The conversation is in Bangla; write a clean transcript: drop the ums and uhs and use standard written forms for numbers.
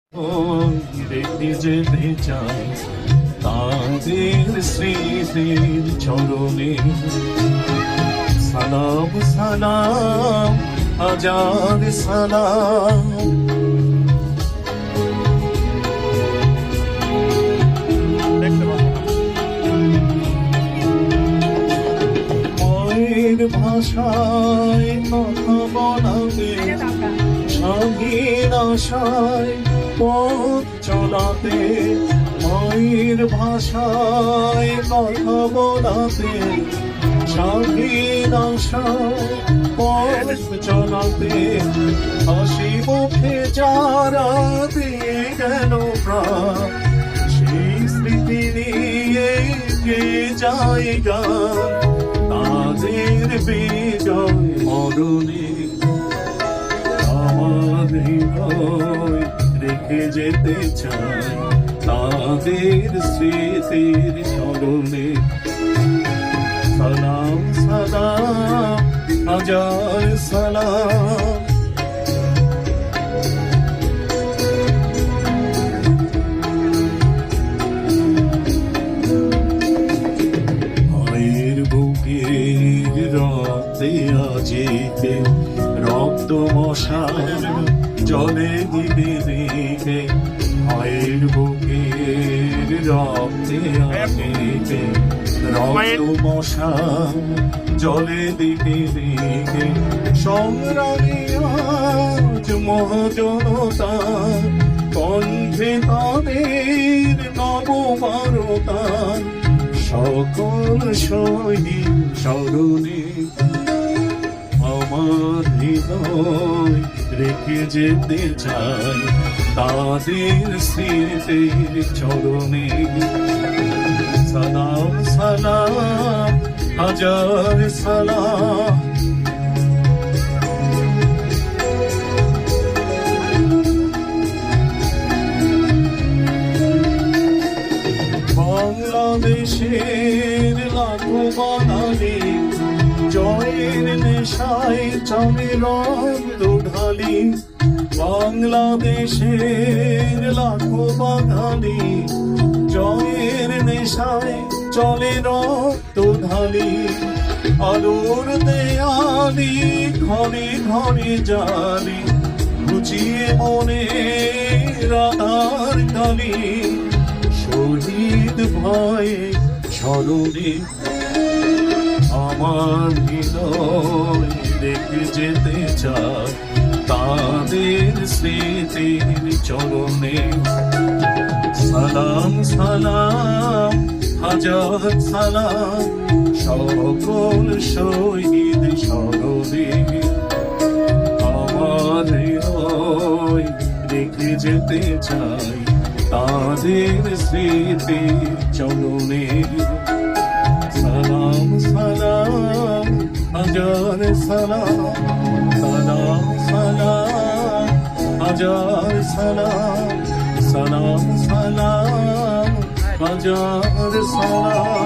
রেখে যেতে চাই তাদের স্মৃতির চরণে। সালাম সালাম হাজার সালাম। মায়ের ভাষায় কথা বলাতে, স্বাধীন আশায় পথ চলাতে, মায়ের ভাষায় কথা বলাতে, স্বাধীন আশায় পথ চলাতে, হাসি মুখে যারা দিয়ে গেল প্রাণ, সেই স্মৃতি নিয়ে কে জায়গা তাদের বিজয় মরণে। আমার হৃদয় রেখে যেতে চাই তাদের স্মৃতির চরণে। সালাম সালাম হাজার সালাম। মায়ের বুকের রক্তে আজিতে রক্ত মশার জলে দিবে রেখে, মায়ের বুকের রক্তে আজিতে রক্ত মশার জলে দিবে রেখে, সংগ্রামী আজ মহাজনতা কণ্ঠে তাদের নববারতা, সকল শহীদ স্মরণে। আমার হৃদয় রেখে যেতে চাই তাদের স্মৃতির চরণে। সালাম সালাম হাজার সালাম। বাংলাদেশের লাখো বাঙালি জয়ের নেশায় চলে রক্ত ঢালি, বাংলাদেশের লাখো বাঙালি জয়ের নেশায় চলে রক্ত ঢালি, আলোর দেয়ালি ঘরে ঘরে জালি, বুঝিয়ে মনে রাধার কালি, শহীদ ভয়ে স্মরণে। আমার হৃদয় রেখে যেতে চাই তাদের স্মৃতির চরণে। সালাম সালাম হাজার সালাম সকল শহীদ স্মরণে। আমার হৃদয় রেখে যেতে চাই তাদের স্মৃতির চরণে। সালাম সালাম হাজার সালাম। সালাম সালাম হাজার সালাম। সালাম সালাম হাজার সালাম।